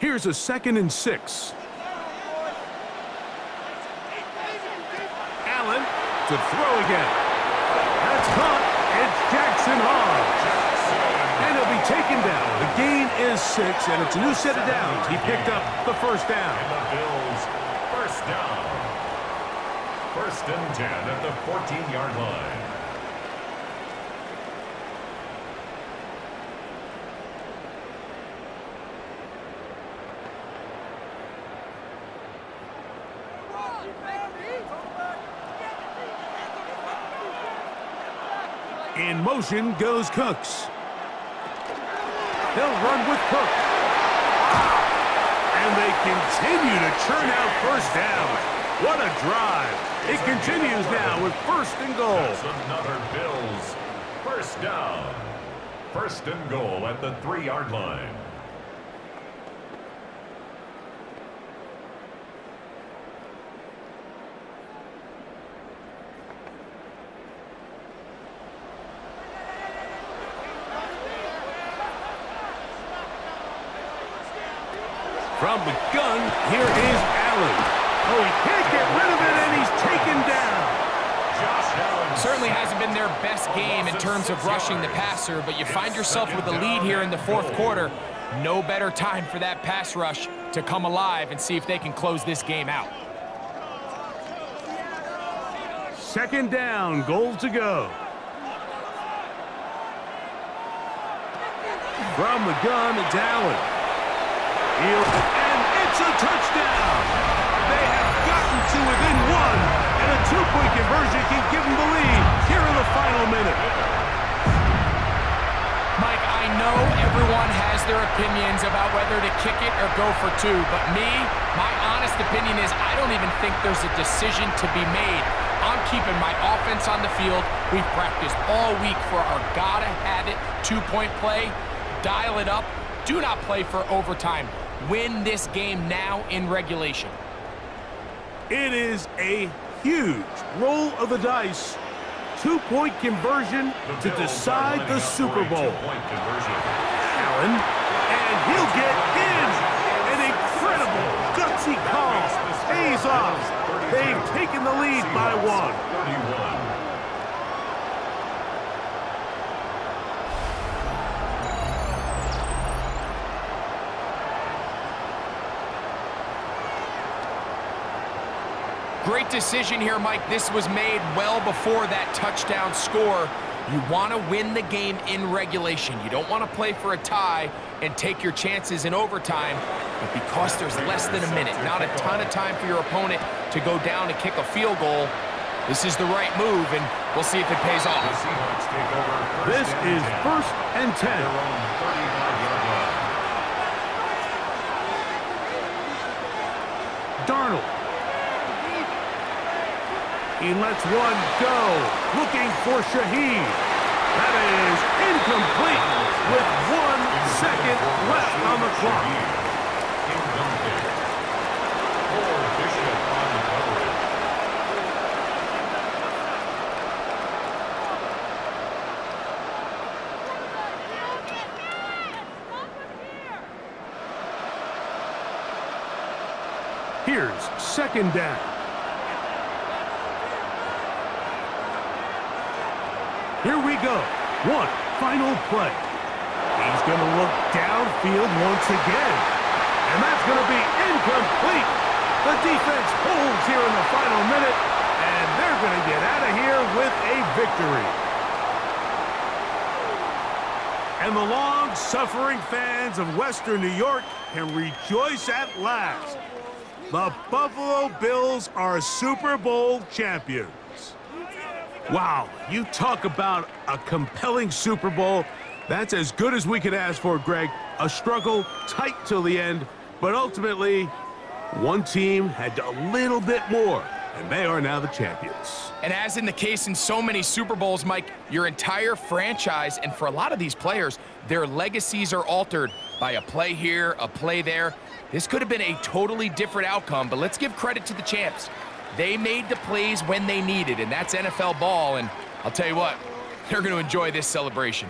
Here's a 2nd and 6. Allen to throw again. That's caught. It's Jackson Hodge. And he'll be taken down. The gain is 6, and it's a new set of downs. He picked up the first down. And the Bills first down. 1st and 10 at the 14-yard line. In motion goes Cooks. They'll run with Cook. And they continue to churn out first down. What a drive. It continues now with 1st and goal. That's another Bills first down. 1st and goal at the 3-yard line. From the gun, here is Allen. Oh, he can't get rid of it, and he's taken down. Certainly hasn't been their best game in terms of rushing the passer, but you find yourself with a lead here in the fourth quarter. No better time for that pass rush to come alive and see if they can close this game out. 2nd down, goal to go. From the gun, it's Allen. And it's a touchdown. They have gotten to within one, and a two-point conversion can give them the lead here in the final minute. Mike, I know everyone has their opinions about whether to kick it or go for two, but my honest opinion is I don't even think there's a decision to be made. I'm keeping my offense on the field. We've practiced all week for our gotta-have-it two-point play. Dial it up. Do not play for overtime. Win this game now in regulation. It is a huge roll of the dice. Two-point conversion to decide the Super Bowl. Allen, and he'll get in. An incredible, gutsy call. Pays off. They've taken the lead by one. Great decision here, Mike. This was made well before that touchdown score. You want to win the game in regulation. You don't want to play for a tie and take your chances in overtime. But because there's less than a minute, not a ton of time for your opponent to go down and kick a field goal, this is the right move, and we'll see if it pays off. This is 1st and 10. Darnold. He lets one go, looking for Shaheed. That is incomplete with 1 second left on the clock. Here's 2nd down. Here we go. One final play. He's going to look downfield once again. And that's going to be incomplete. The defense holds here in the final minute, and they're going to get out of here with a victory. And the long-suffering fans of Western New York can rejoice at last. The Buffalo Bills are Super Bowl champions. Wow, you talk about a compelling Super Bowl. That's as good as we could ask for, Greg. A struggle tight till the end, but ultimately, one team had a little bit more, and they are now the champions. And as in the case in so many Super Bowls, Mike, your entire franchise, and for a lot of these players, their legacies are altered by a play here, a play there. This could have been a totally different outcome, but let's give credit to the champs. They made the plays when they needed, and that's NFL ball, and I'll tell you what, they're going to enjoy this celebration.